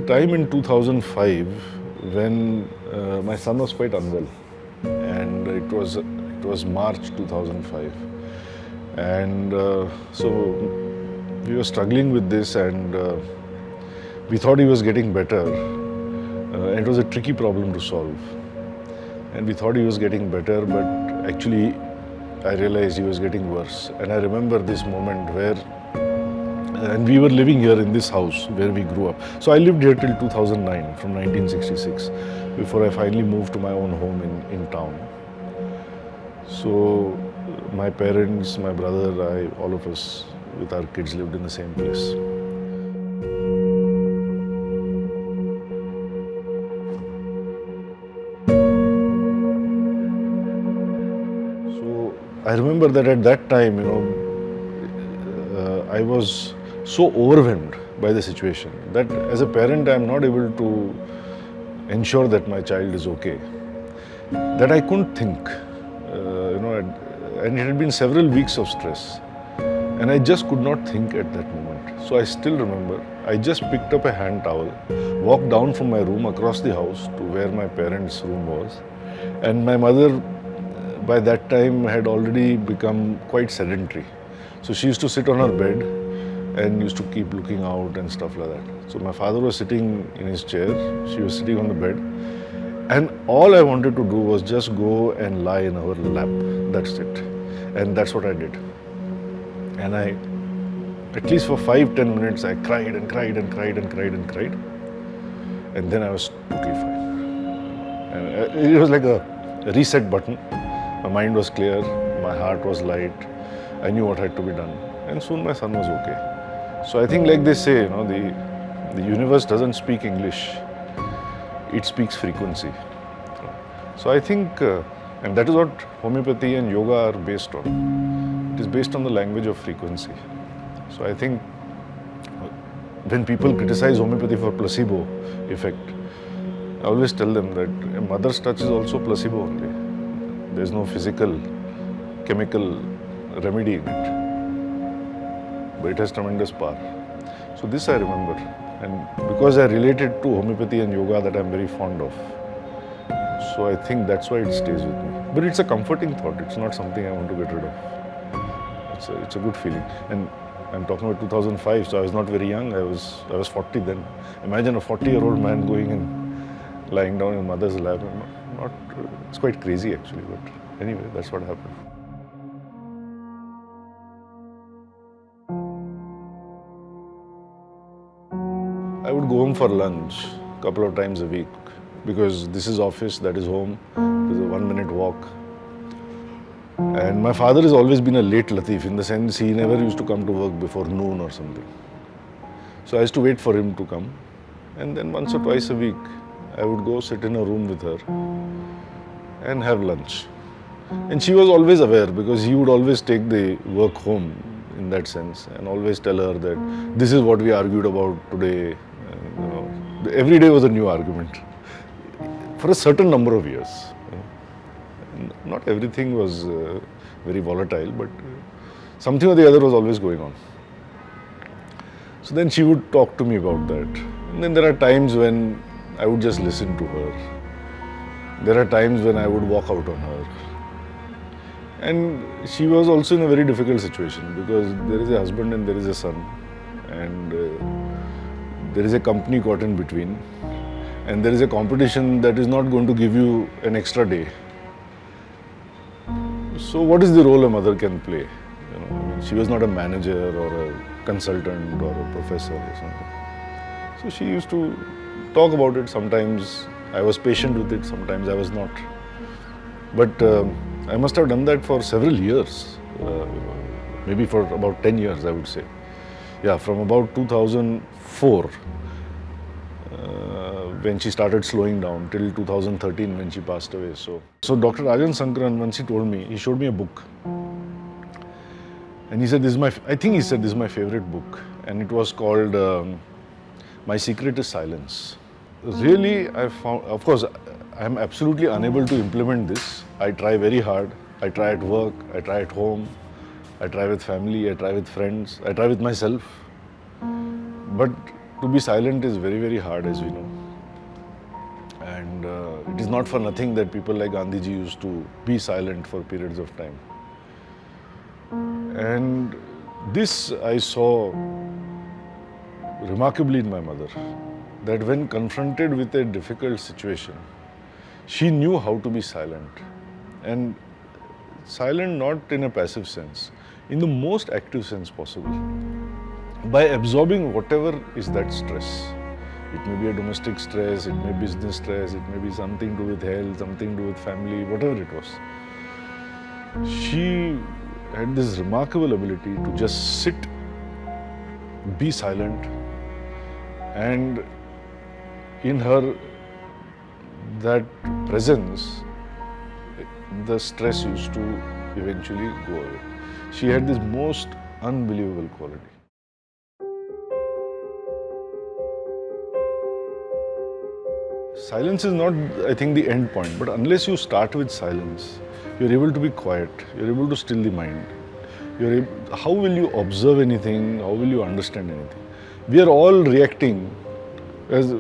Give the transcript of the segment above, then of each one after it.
time in 2005 when my son was quite unwell, and it was March 2005, and so we were struggling with this, and we thought he was getting better, and it was a tricky problem to solve. And we thought he was getting better, but actually I realized he was getting worse. And I remember this moment where, and we were living here in this house where we grew up. So I lived here till 2009, from 1966, before I finally moved to my own home in town. So my parents, my brother, all of us with our kids lived in the same place. So I remember that at that time, I was so overwhelmed by the situation that as a parent, I'm not able to ensure that my child is okay. That I couldn't think, and it had been several weeks of stress, and I just could not think at that moment. So I still remember, I just picked up a hand towel, walked down from my room across the house to where my parents' room was, and my mother by that time had already become quite sedentary. So she used to sit on her bed and used to keep looking out and stuff like that. So my father was sitting in his chair, she was sitting on the bed, and all I wanted to do was just go and lie in her lap. That's it. And that's what I did. And at least for 5-10 minutes, I cried and cried and cried and cried and cried. And then I was totally fine. And it was like a reset button. My mind was clear, my heart was light, I knew what had to be done. And soon my son was okay. So I think, like they say, the universe doesn't speak English, it speaks frequency. So I think, and that is what homeopathy and yoga are based on. It is based on the language of frequency. So I think when people criticize homeopathy for placebo effect, I always tell them that a mother's touch is also placebo only. There is no physical, chemical remedy in it, but it has tremendous power. So this I remember, and because I related to homeopathy and yoga that I'm very fond of, so I think that's why it stays with me. But it's a comforting thought, it's not something I want to get rid of. It's a good feeling. And I'm talking about 2005, so I was not very young, I was 40 then. Imagine a 40-year-old man going and lying down in mother's lap. It's quite crazy actually, but anyway, that's what happened. I would go home for lunch a couple of times a week because this is office, that is home, there's a 1-minute walk. And my father has always been a late Latif in the sense he never used to come to work before noon or something. So I used to wait for him to come, and then once or twice a week I would go sit in a room with her and have lunch. And she was always aware because he would always take the work home in that sense and always tell her that this is what we argued about today. Every day was a new argument for a certain number of years. Not everything was very volatile, but something or the other was always going on. So then she would talk to me about that. And then there are times when I would just listen to her. There are times when I would walk out on her. And she was also in a very difficult situation because there is a husband and there is a son. And there is a company caught in between. And there is a competition that is not going to give you an extra day. So what is the role a mother can play? She was not a manager or a consultant or a professor or something. So she used to talk about it. Sometimes I was patient with it, sometimes I was not. But I must have done that for several years, maybe for about 10 years, I would say. Yeah, from about 2004, when she started slowing down, till 2013 when she passed away. So Dr. Rajan Sankaran, once he told me, he showed me a book. And he said, I think he said, this is my favorite book. And it was called My Secret is Silence. Really, I found, of course, I'm absolutely unable to implement this. I try very hard. I try at work, I try at home, I try with family, I try with friends, I try with myself. But To be silent is very, very hard, as we know. And it is not for nothing that people like Gandhiji used to be silent for periods of time. And this I saw remarkably in my mother, that when confronted with a difficult situation, she knew how to be silent. And silent not in a passive sense, in the most active sense possible. By absorbing whatever is that stress. It may be a domestic stress, it may be business stress, it may be something to do with health, something to do with family, whatever it was. She had this remarkable ability to just sit, be silent, and in her that presence, the stress used to eventually go away. She had this most unbelievable quality. Silence is not, I think, the end point, but unless you start with silence, you're able to be quiet, you're able to still the mind. How will you observe anything? How will you understand anything? We are all reacting, as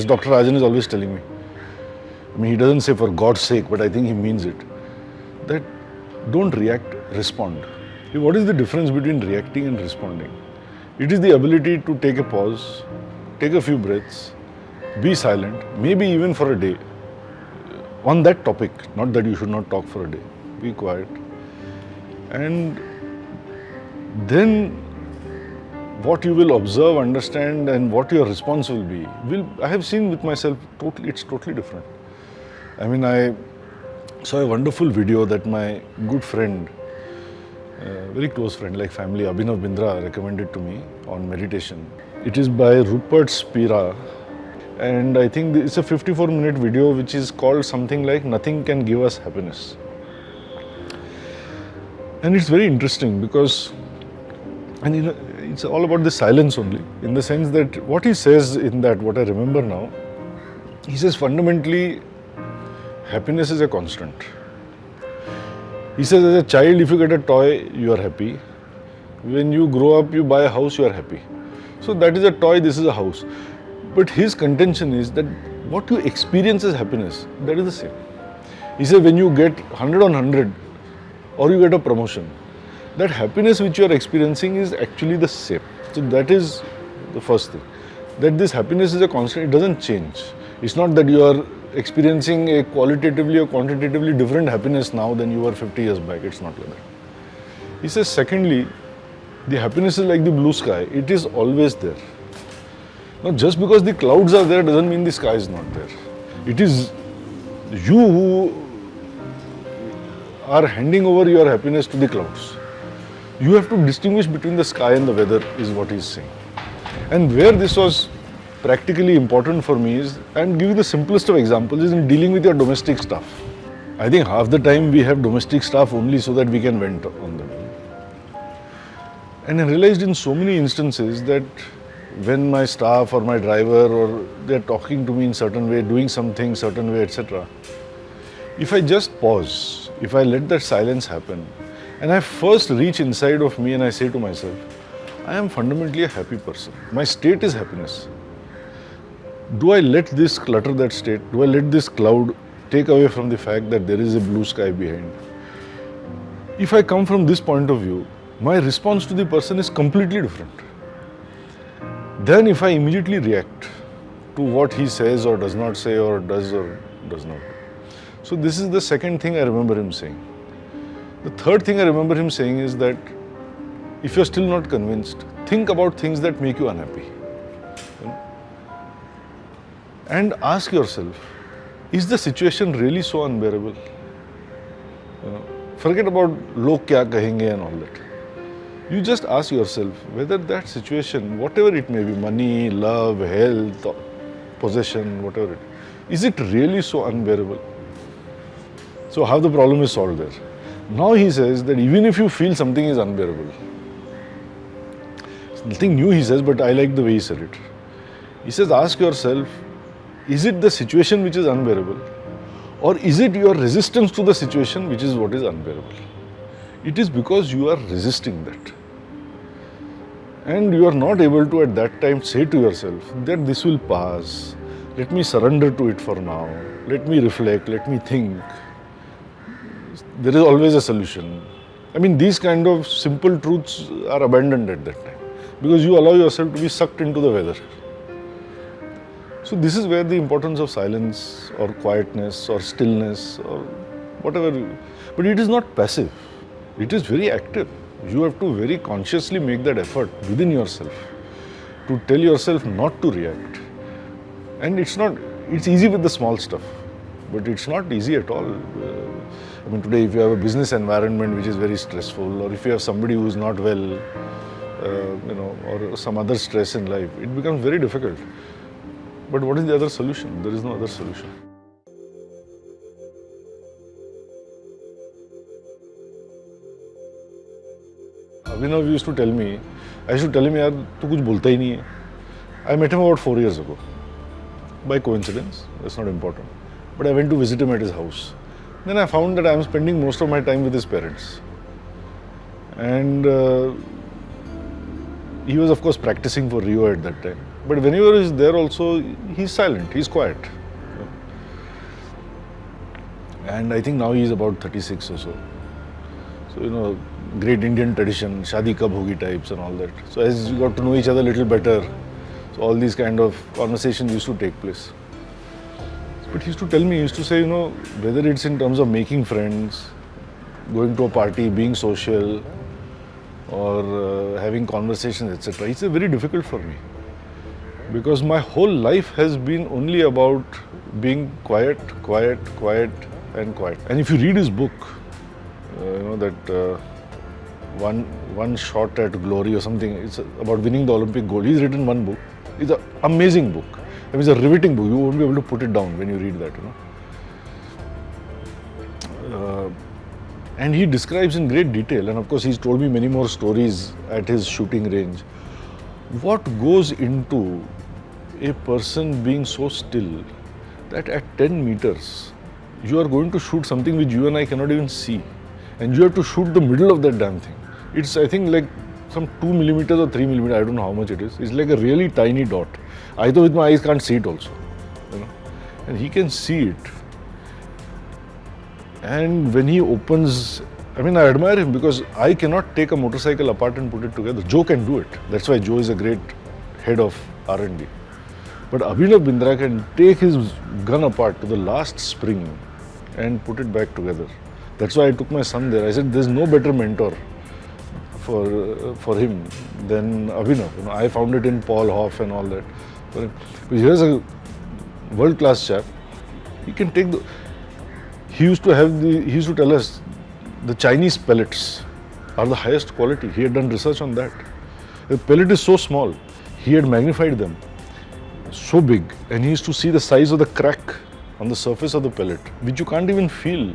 Dr. Rajan is always telling me. I mean, he doesn't say for God's sake, but I think he means it. That don't react, respond. What is the difference between reacting and responding? It is the ability to take a pause, take a few breaths, be silent, maybe even for a day, on that topic. Not that you should not talk for a day. Be quiet. And then what you will observe, understand, and what your response will be, I have seen with myself, it's totally different. I mean, I saw a wonderful video that my good friend, very close friend, like family, Abhinav Bindra, recommended to me on meditation. It is by Rupert Spira, and I think it's a 54-minute video which is called something like Nothing Can Give Us Happiness. And it's very interesting because, it's all about the silence only, in the sense that what he says in that, what I remember now, he says fundamentally, happiness is a constant. He says as a child, if you get a toy, you are happy. When you grow up, you buy a house, you are happy. So that is a toy, this is a house. But his contention is that what you experience as happiness, that is the same. He said when you get 100 on 100 or you get a promotion, that happiness which you are experiencing is actually the same. So that is the first thing. That this happiness is a constant, it doesn't change. It's not that you are experiencing a qualitatively or quantitatively different happiness now than you were 50 years back. It's not like that. He says secondly, the happiness is like the blue sky. It is always there. Now, just because the clouds are there doesn't mean the sky is not there. It is you who are handing over your happiness to the clouds. You have to distinguish between the sky and the weather, is what he's saying. And where this was practically important for me is, and give you the simplest of examples, is in dealing with your domestic stuff. I think half the time we have domestic stuff only so that we can vent on them. And I realized in so many instances that when my staff or my driver or they're talking to me in certain way, doing something certain way, etc. If I just pause, if I let that silence happen, and I first reach inside of me and I say to myself, I am fundamentally a happy person. My state is happiness. Do I let this clutter that state? Do I let this cloud take away from the fact that there is a blue sky behind? If I come from this point of view, my response to the person is completely different. Then if I immediately react to what he says or does not say or does not. So this is the second thing I remember him saying. The third thing I remember him saying is that if you're still not convinced, think about things that make you unhappy. And ask yourself, is the situation really so unbearable? Forget about log kya kahenge and all that. You just ask yourself whether that situation, whatever it may be, money, love, health, possession, whatever it is it really so unbearable? So how the problem is solved there. Now he says that even if you feel something is unbearable, it's nothing new he says, but I like the way he said it. He says, ask yourself, is it the situation which is unbearable, or is it your resistance to the situation which is what is unbearable? It is because you are resisting that. And you are not able to at that time say to yourself that this will pass. Let me surrender to it for now. Let me reflect. Let me think. There is always a solution. I mean, these kind of simple truths are abandoned at that time because you allow yourself to be sucked into the weather. So this is where the importance of silence or quietness or stillness or whatever, but it is not passive. It is very active. You have to very consciously make that effort within yourself to tell yourself not to react. And it's easy with the small stuff, but it's not easy at all. I mean, today if you have a business environment which is very stressful, or if you have somebody who is not well, or some other stress in life, it becomes very difficult. But what is the other solution? There is no other solution. Abhinav used to tell me, I used to tell him, yaar, tu kuch bolta hi nahi hai. I met him about 4 years ago. By coincidence, that's not important. But I went to visit him at his house. Then I found that I am spending most of my time with his parents. And he was of course practicing for Rio at that time. But whenever he's there also, he's silent, he's quiet. And I think now he's about 36 or so. So, great Indian tradition, shadi kab hogi types and all that. So as you got to know each other a little better, so all these kind of conversations used to take place. But he used to tell me, he used to say, whether it's in terms of making friends, going to a party, being social, or having conversations, etc. It's very difficult for me. Because my whole life has been only about being quiet, quiet, quiet and quiet. And if you read his book, that one shot at glory or something, it's about winning the Olympic gold. He's written one book. It's an amazing book. I mean, it's a riveting book. You won't be able to put it down when you read that, And he describes in great detail, and of course he's told me many more stories at his shooting range, what goes into a person being so still that at 10 meters you are going to shoot something which you and I cannot even see, and you have to shoot the middle of that damn thing. It's, I think, like some 2 millimeters or 3 millimeters, I don't know how much it is. It's like a really tiny dot. I though with my eyes can't see it also, and he can see it. And when he opens, I mean, I admire him because I cannot take a motorcycle apart and put it together. Joe can do it. That's why Joe is a great head of R&D. But Abhinav Bindra can take his gun apart to the last spring and put it back together. That's why I took my son there. I said, there's no better mentor for him than Abhinav. I found it in Paul Hoff and all that. But here's a world-class chap. He can take the... He used to tell us the Chinese pellets are the highest quality. He had done research on that. The pellet is so small, he had magnified them so big, and he used to see the size of the crack on the surface of the pellet, which you can't even feel,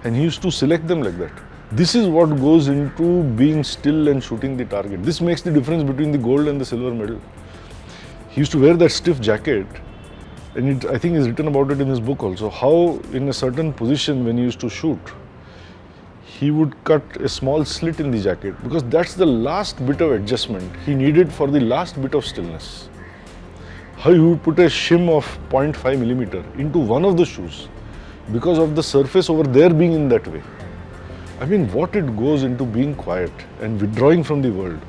And he used to select them like that. This is what goes into being still and shooting the target. This makes the difference between the gold and the silver medal. He used to wear that stiff jacket. And I think he's written about it in his book also, how in a certain position when he used to shoot, he would cut a small slit in the jacket because that's the last bit of adjustment he needed for the last bit of stillness. How he would put a shim of 0.5 millimeter into one of the shoes because of the surface over there being in that way. I mean, what it goes into being quiet and withdrawing from the world.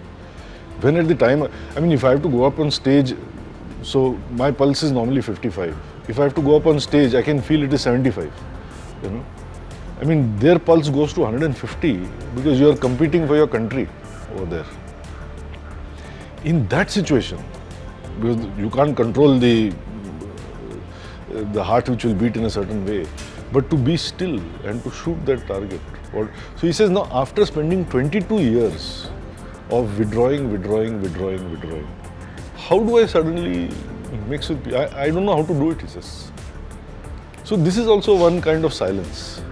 When at the time, I mean, if I have to go up on stage, so my pulse is normally 55. If I have to go up on stage, I can feel it is 75. I mean, their pulse goes to 150 because you are competing for your country over there. In that situation, because you can't control the heart which will beat in a certain way, but to be still and to shoot that target. So he says now, after spending 22 years of withdrawing, how do I suddenly mix with people? I don't know how to do it, he says. So this is also one kind of silence.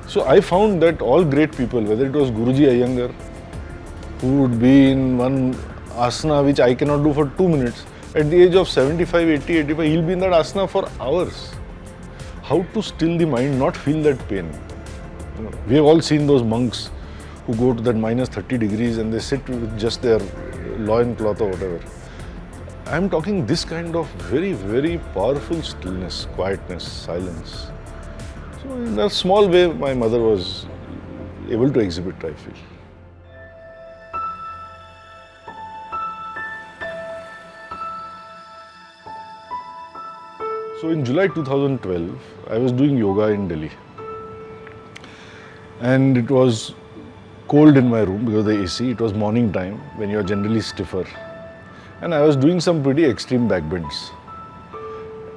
So I found that all great people, whether it was Guruji Iyengar, who would be in one asana which I cannot do for 2 minutes, at the age of 75, 80, 85, he'll be in that asana for hours. How to still the mind, not feel that pain. We have all seen those monks who go to that minus 30 degrees and they sit with just their loincloth or whatever. I'm talking this kind of very, very powerful stillness, quietness, silence. So in a small way, my mother was able to exhibit, I feel. So in July 2012, I was doing yoga in Delhi. And it was cold in my room because of the AC. It was morning time when you are generally stiffer. And I was doing some pretty extreme backbends.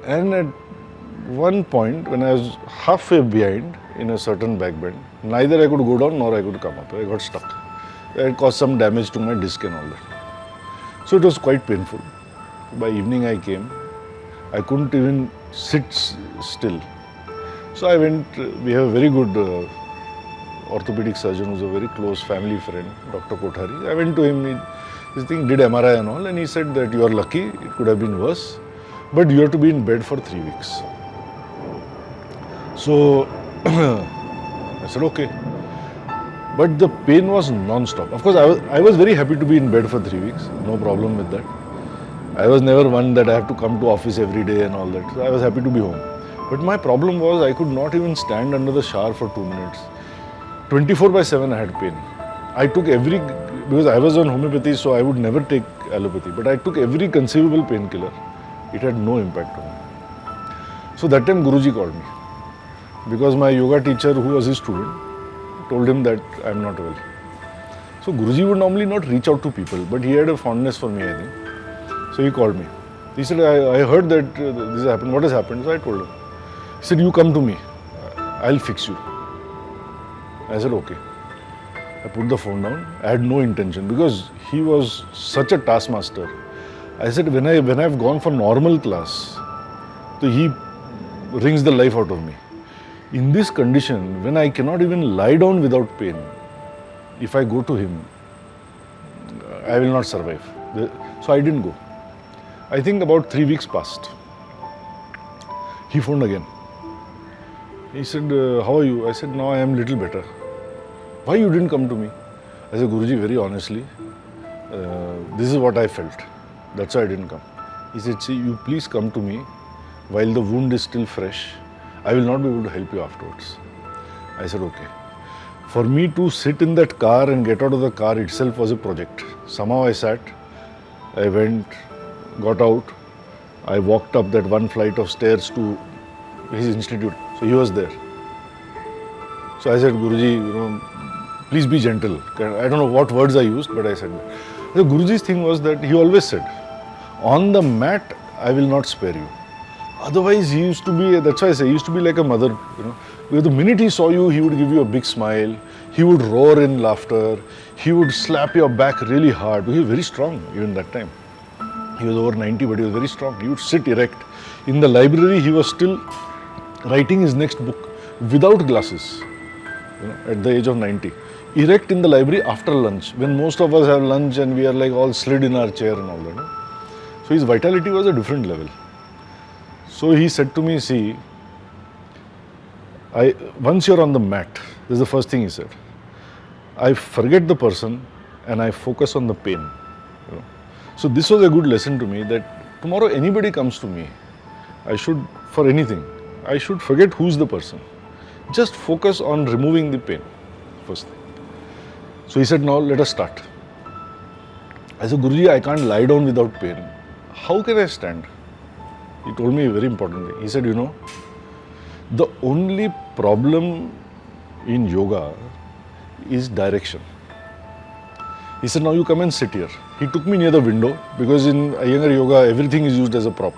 And at one point, when I was halfway behind in a certain backbend, neither I could go down nor I could come up. I got stuck. It caused some damage to my disc and all that. So it was quite painful. By evening I came. I couldn't even sit still. So I went, we have a very good orthopedic surgeon who's a very close family friend, Dr. Kothari. I went to him, he did MRI and all, and he said that you are lucky, it could have been worse, but you have to be in bed for 3 weeks. So I said, okay. But the pain was non-stop. Of course, I was very happy to be in bed for 3 weeks, no problem with that. I was never one that I have to come to office every day and all that. So I was happy to be home. But my problem was I could not even stand under the shower for 2 minutes. 24/7 I had pain. I took because I was on homeopathy, so I would never take allopathy. But I took every conceivable painkiller. It had no impact on me. So that time Guruji called me. Because my yoga teacher, who was his student, told him that I am not well. So Guruji would normally not reach out to people, but he had a fondness for me, I think. So he called me. He said, I heard that this happened. What has happened? So I told him. He said, you come to me. I'll fix you. I said, okay. I put the phone down. I had no intention because he was such a taskmaster. I said, when I've gone for normal class, so he wrings the life out of me. In this condition, when I cannot even lie down without pain, if I go to him, I will not survive. So I didn't go. I think about 3 weeks passed. He phoned again. He said, how are you? I said, now I am little better. Why you didn't come to me? I said, Guruji, very honestly, this is what I felt. That's why I didn't come. He said, see, you please come to me while the wound is still fresh. I will not be able to help you afterwards. I said, okay. For me to sit in that car and get out of the car itself was a project. Somehow I sat, I went, got out, I walked up that one flight of stairs to his institute. So he was there. So I said, Guruji, please be gentle. I don't know what words I used, but I said that. The Guruji's thing was that he always said, on the mat, I will not spare you. Otherwise, he used to be, that's why I say, he used to be like a mother, Because the minute he saw you, he would give you a big smile. He would roar in laughter. He would slap your back really hard. He was very strong even that time. He was over 90, but he was very strong. He would sit erect. In the library, he was still writing his next book without glasses, at the age of 90. Erect in the library after lunch, when most of us have lunch and we are like all slid in our chair and all that. So his vitality was a different level. So he said to me, see, once you're on the mat, this is the first thing he said, I forget the person and I focus on the pain. So this was a good lesson to me that tomorrow anybody comes to me, I should, for anything, I should forget who's the person. Just focus on removing the pain, first thing. So he said, now let us start. I said, Guruji, I can't lie down without pain. How can I stand? He told me a very important thing. He said, the only problem in yoga is direction. He said, now you come and sit here. He took me near the window because in Iyengar yoga, everything is used as a prop.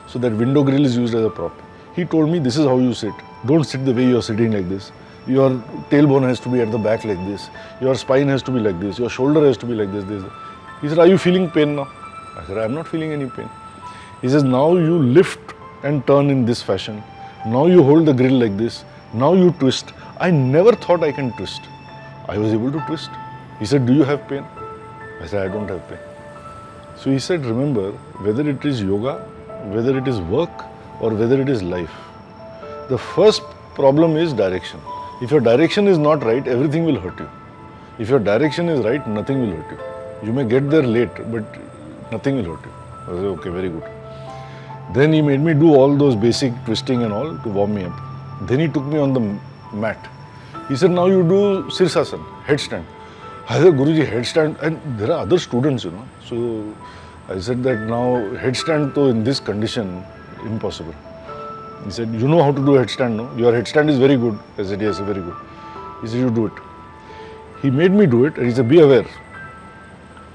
So that window grill is used as a prop. He told me, this is how you sit. Don't sit the way you are sitting like this. Your tailbone has to be at the back like this. Your spine has to be like this. Your shoulder has to be like this. He said, are you feeling pain now? I said, I am not feeling any pain. He says, now you lift and turn in this fashion. Now you hold the grill like this. Now you twist. I never thought I can twist. I was able to twist. He said, do you have pain? I said, I don't have pain. So he said, remember, whether it is yoga, whether it is work, or whether it is life, the first problem is direction. If your direction is not right, everything will hurt you. If your direction is right, nothing will hurt you. You may get there late, but nothing will hurt you. I said, okay, very good. Then he made me do all those basic twisting and all to warm me up. Then he took me on the mat. He said, now you do Sirsasana, headstand. I said, Guruji, headstand, and there are other students, you know. So I said that now headstand to in this condition, impossible. He said, you know how to do headstand, no? Your headstand is very good. I said, yes, very good. He said, you do it. He made me do it, and he said, be aware.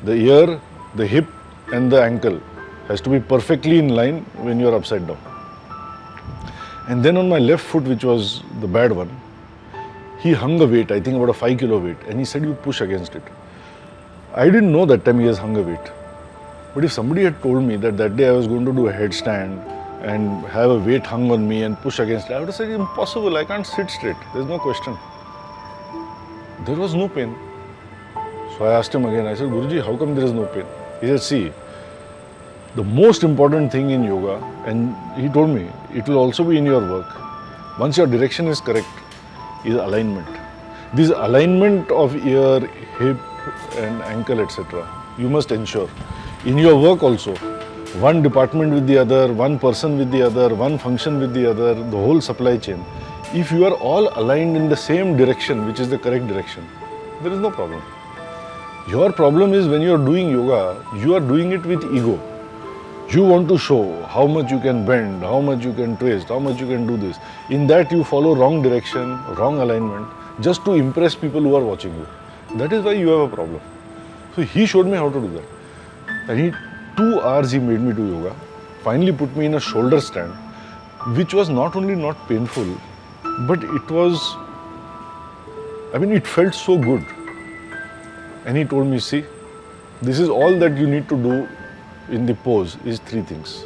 The ear, the hip and the ankle has to be perfectly in line when you are upside down. And then on my left foot, which was the bad one, he hung a weight, I think about a 5 kilo weight, and he said, you push against it. I didn't know that time he has hung a weight. But if somebody had told me that that day I was going to do a headstand and have a weight hung on me and push against it, I would have said, impossible, I can't sit straight. There's no question. There was no pain. So I asked him again, I said, Guruji, how come there is no pain? He said, see, the most important thing in yoga, and he told me, it will also be in your work. Once your direction is correct, is alignment. This alignment of ear, hip and ankle, etc. you must ensure. In your work also, one department with the other, one person with the other, one function with the other, the whole supply chain. If you are all aligned in the same direction, which is the correct direction, there is no problem. Your problem is when you are doing yoga, you are doing it with ego. You want to show how much you can bend, how much you can twist, how much you can do this. In that you follow wrong direction, wrong alignment, just to impress people who are watching you. That is why you have a problem. So he showed me how to do that. And 2 hours he made me do yoga, finally put me in a shoulder stand, which was not only not painful, but it was, it felt so good. And he told me, see, this is all that you need to do in the pose is 3 things.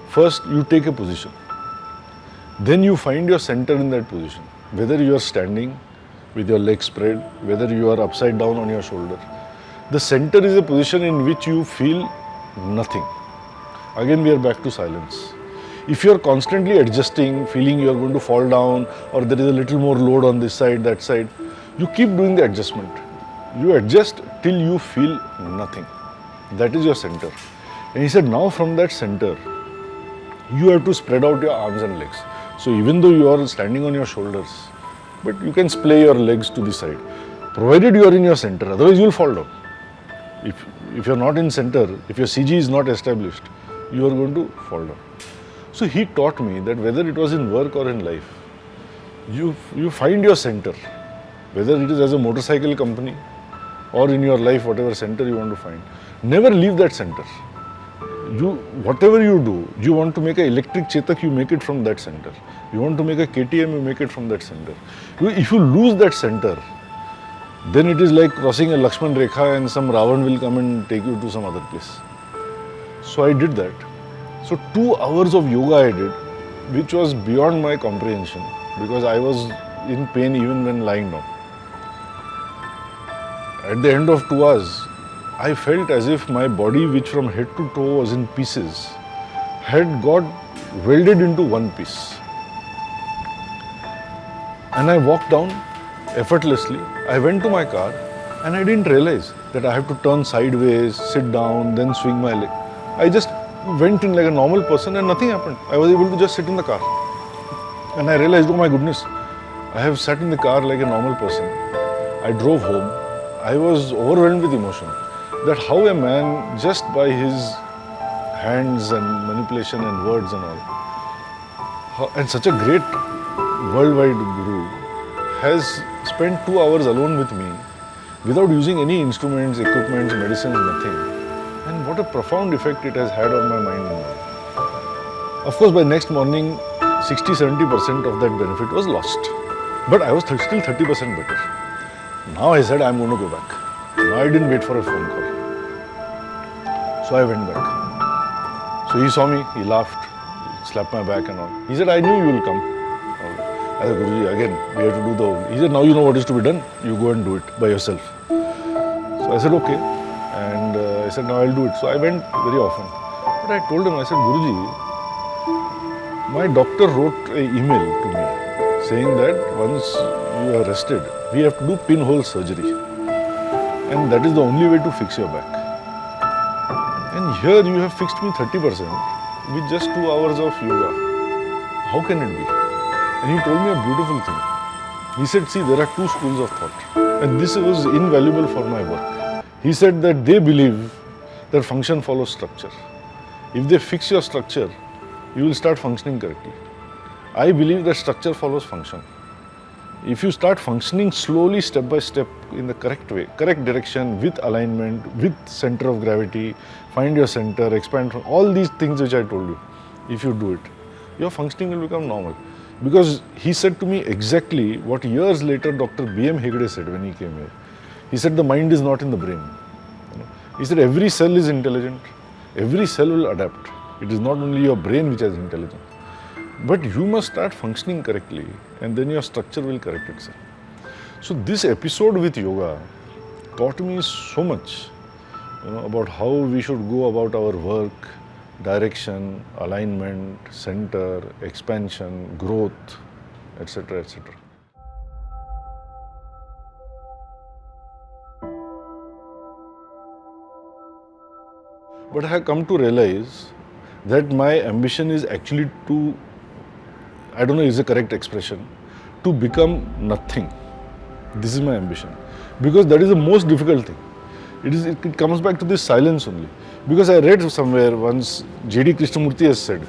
First, you take a position. Then you find your center in that position. Whether you are standing with your legs spread, whether you are upside down on your shoulder. The center is a position in which you feel nothing. Again, we are back to silence. If you are constantly adjusting, feeling you are going to fall down, or there is a little more load on this side, that side, you keep doing the adjustment. You adjust till you feel nothing. That is your center. And he said, now from that center, you have to spread out your arms and legs. So even though you are standing on your shoulders, but you can splay your legs to the side, provided you are in your center, otherwise you will fall down. If you are not in center, if your CG is not established, you are going to fall down. So he taught me that whether it was in work or in life, you find your center, whether it is as a motorcycle company or in your life, whatever center you want to find. Never leave that center. Whatever you do, you want to make an electric Chetak, you make it from that center. You want to make a KTM, you make it from that center. If you lose that center, then it is like crossing a Lakshman Rekha and some Ravan will come and take you to some other place. So I did that. So 2 hours of yoga I did, which was beyond my comprehension because I was in pain even when lying down. At the end of 2 hours, I felt as if my body, which from head to toe was in pieces, had got welded into one piece. And I walked down effortlessly. I went to my car and I didn't realize that I have to turn sideways, sit down, then swing my leg. I just went in like a normal person and nothing happened. I was able to just sit in the car. And I realized, oh my goodness, I have sat in the car like a normal person. I drove home. I was overwhelmed with emotion. That how a man, just by his hands and manipulation and words and all, and such a great worldwide guru, has spent 2 hours alone with me without using any instruments, equipments, medicines, nothing. And what a profound effect it has had on my mind and body. Of course, by next morning, 60-70% of that benefit was lost. But I was still 30% better. Now I said, I'm going to go back. Now I didn't wait for a phone call. So I went back. So he saw me, he laughed, slapped my back and all. He said, I knew you will come. I said, Guruji, again, we have to do the whole. He said, now you know what is to be done. You go and do it by yourself. So I said, okay. And I said, now I'll do it. So I went very often. But I told him, I said, Guruji, my doctor wrote an email to me saying that once you are rested, we have to do pinhole surgery. And that is the only way to fix your back. And here you have fixed me 30% with just 2 hours of yoga. How can it be? And he told me a beautiful thing. He said, see, there are two schools of thought. And this was invaluable for my work. He said that they believe that function follows structure. If they fix your structure, you will start functioning correctly. I believe that structure follows function. If you start functioning slowly, step by step, in the correct way, correct direction, with alignment, with center of gravity, find your center, expand from all these things which I told you, if you do it, your functioning will become normal. Because he said to me exactly what years later Dr. B.M. Hegde said when he came here. He said the mind is not in the brain. He said every cell is intelligent, every cell will adapt. It is not only your brain which has intelligence. But you must start functioning correctly and then your structure will correct itself. So this episode with yoga taught me so much, about how we should go about our work, direction, alignment, center, expansion, growth, etc., etc. But I have come to realize that my ambition is actually to, I don't know is the correct expression, to become nothing. This is my ambition. Because that is the most difficult thing. It comes back to this silence only. Because I read somewhere once, J.D. Krishnamurti has said,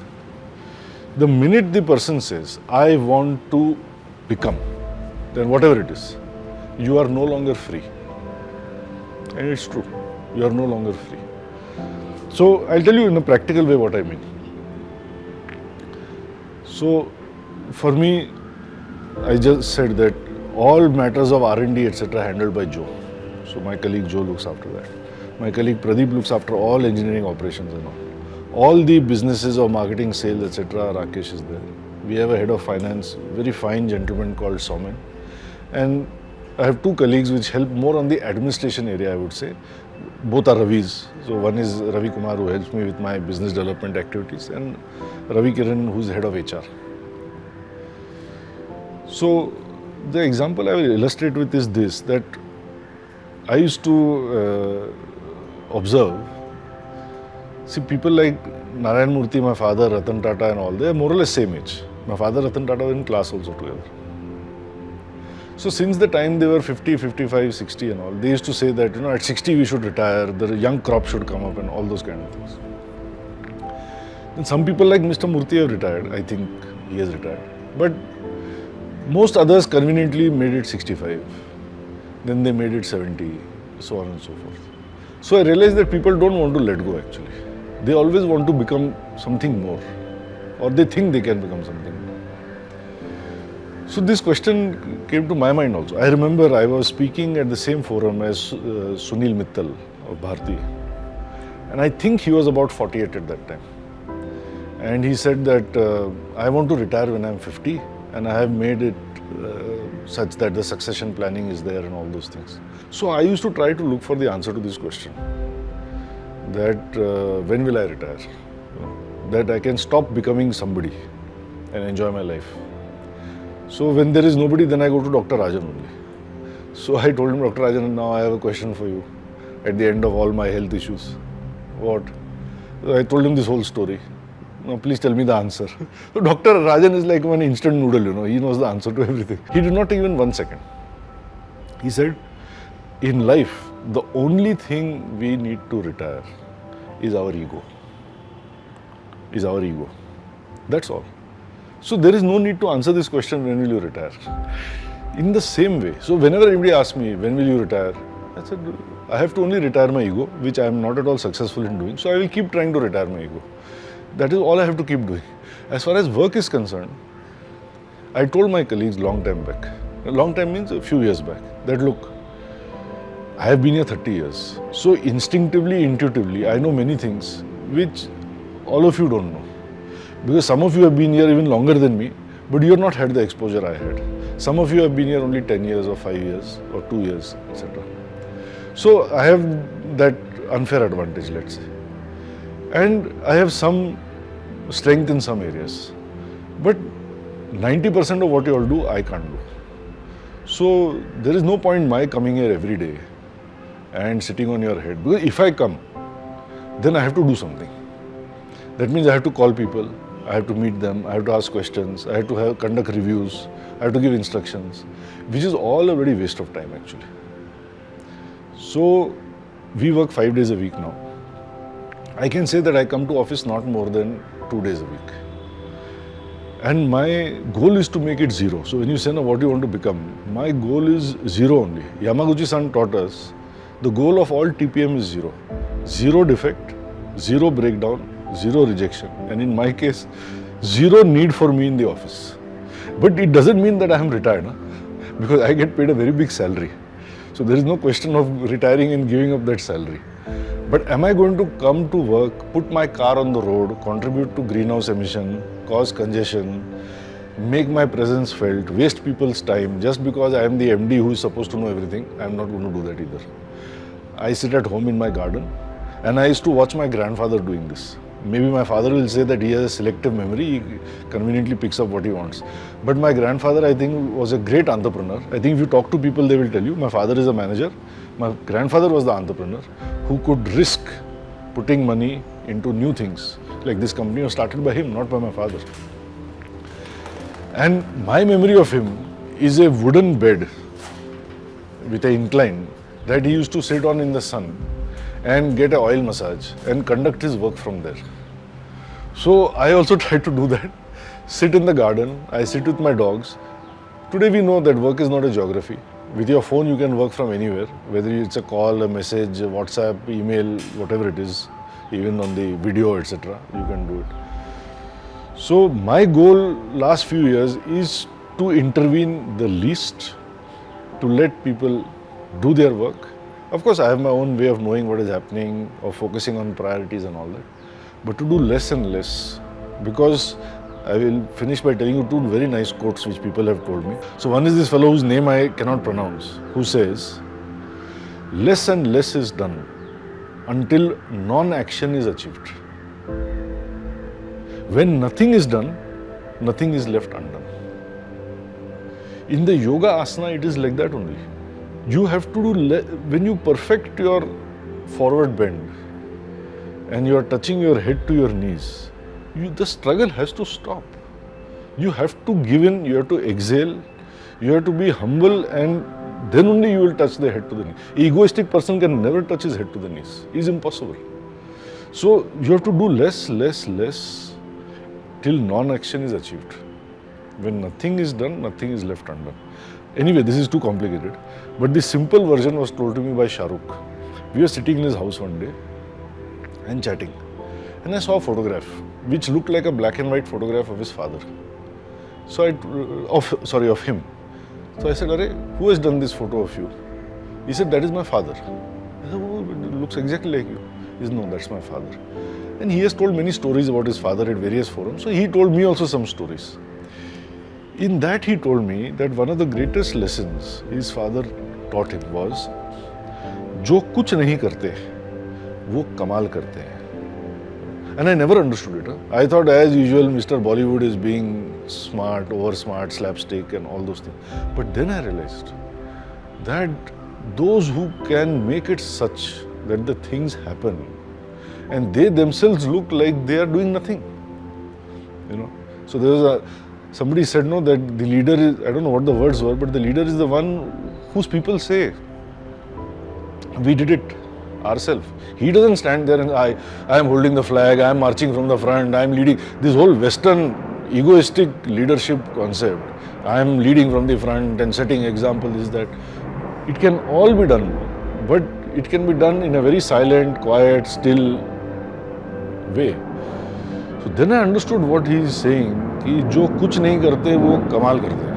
the minute the person says, I want to become, then whatever it is, you are no longer free. And it's true, you are no longer free. So I'll tell you in a practical way what I mean. So for me, I just said that all matters of R&D etc. handled by Joe. So my colleague Joe looks after that. My colleague Pradeep looks after all engineering operations and all. All the businesses of marketing, sales etc. Rakesh is there. We have a head of finance, very fine gentleman called Somen. And I have two colleagues which help more on the administration area, I would say. Both are Ravis. So one is Ravi Kumar who helps me with my business development activities and Ravi Kiran who is head of HR. So the example I will illustrate with is this, that I used to observe, see people like Narayan Murthy, my father, Ratan Tata and all, they are more or less same age. My father, Ratan Tata, were in class also together. So since the time they were 50, 55, 60 and all, they used to say that, at 60 we should retire, the young crop should come up and all those kind of things. And some people like Mr. Murthy have retired, I think he has retired. But most others conveniently made it 65, then they made it 70, so on and so forth. So I realized that people don't want to let go actually. They always want to become something more, or they think they can become something more. So this question came to my mind also. I remember I was speaking at the same forum as Sunil Mittal of Bharti. And I think he was about 48 at that time. And he said that I want to retire when I'm 50 and I have made it such that the succession planning is there and all those things. So I used to try to look for the answer to this question. That when will I retire? That I can stop becoming somebody and enjoy my life. So when there is nobody, then I go to Dr. Rajan only. So I told him, Dr. Rajan, now I have a question for you at the end of all my health issues. What? So I told him this whole story. Now please tell me the answer. So Dr. Rajan is like one instant noodle, he knows the answer to everything. He did not take even 1 second. He said, in life, the only thing we need to retire is our ego. Is our ego. That's all. So there is no need to answer this question, when will you retire? In the same way, so whenever anybody asks me, when will you retire? I said, I have to only retire my ego, which I am not at all successful in doing. So I will keep trying to retire my ego. That is all I have to keep doing. As far as work is concerned, I told my colleagues long time back, long time means a few years back, that look, I have been here 30 years. So instinctively, intuitively, I know many things which all of you don't know. Because some of you have been here even longer than me, but you have not had the exposure I had. Some of you have been here only 10 years or 5 years or 2 years, etc. So I have that unfair advantage, let's say. And I have some strength in some areas. But 90% of what you all do, I can't do. So there is no point in my coming here every day and sitting on your head. Because if I come, then I have to do something. That means I have to call people, I have to meet them, I have to ask questions, I have to conduct reviews, I have to give instructions, which is all a very waste of time actually. So we work 5 days a week now. I can say that I come to office not more than 2 days a week. And my goal is to make it zero. So when you say, no, what do you want to become? My goal is zero only. Yamaguchi-san taught us, the goal of all TPM is zero. Zero defect, zero breakdown, zero rejection. And in my case, zero need for me in the office. But it doesn't mean that I am retired, huh? Because I get paid a very big salary. So there is no question of retiring and giving up that salary. But am I going to come to work, put my car on the road, contribute to greenhouse emission, cause congestion, make my presence felt, waste people's time just because I am the MD who is supposed to know everything? I am not going to do that either. I sit at home in my garden and I used to watch my grandfather doing this. Maybe my father will say that he has a selective memory, he conveniently picks up what he wants. But my grandfather, I think, was a great entrepreneur. I think if you talk to people, they will tell you, my father is a manager, my grandfather was the entrepreneur who could risk putting money into new things. Like this company was started by him, not by my father. And my memory of him is a wooden bed with an incline that he used to sit on in the sun and get an oil massage and conduct his work from there. So I also try to do that. Sit in the garden, I sit with my dogs. Today we know that work is not a geography. With your phone you can work from anywhere, whether it's a call, a message, a WhatsApp, email, whatever it is, even on the video, etc. You can do it. So my goal last few years is to intervene the least, to let people do their work. Of course, I have my own way of knowing what is happening, of focusing on priorities and all that. But to do less and less, because I will finish by telling you two very nice quotes which people have told me. So one is this fellow whose name I cannot pronounce, who says, less and less is done until non-action is achieved. When nothing is done, nothing is left undone. In the yoga asana, it is like that only. You have to do, when you perfect your forward bend and you are touching your head to your knees, the struggle has to stop. You have to give in, you have to exhale, you have to be humble, and then only you will touch the head to the knee. Egoistic person can never touch his head to the knees. It's impossible. So you have to do less, less, less till non-action is achieved. When nothing is done, nothing is left undone. Anyway, this is too complicated. But the simple version was told to me by Shah Rukh. We were sitting in his house one day and chatting. And I saw a photograph which looked like a black and white photograph of his father. So of him. So I said, "Arey, who has done this photo of you?" He said, "That is my father." I said, "Oh, it looks exactly like you." He said, "No, that's my father." And he has told many stories about his father at various forums. So he told me also some stories. In that he told me that one of the greatest lessons his father taught him was, जो कुछ नहीं करते, वो कमाल करते हैं. And I never understood it. I thought as usual Mr. Bollywood is being smart, over smart, slapstick and all those things. But then I realized that those who can make it such that the things happen and they themselves look like they are doing nothing. So there was somebody said no, that the leader is, I don't know what the words were, but the leader is the one whose people say, we did it ourselves. He doesn't stand there and I am holding the flag, I am marching from the front, I am leading. This whole Western egoistic leadership concept, I am leading from the front and setting example, is that it can all be done, but it can be done in a very silent, quiet, still way. So then I understood what he is saying, कि जो कुछ नहीं करते वो कमाल करते हैं.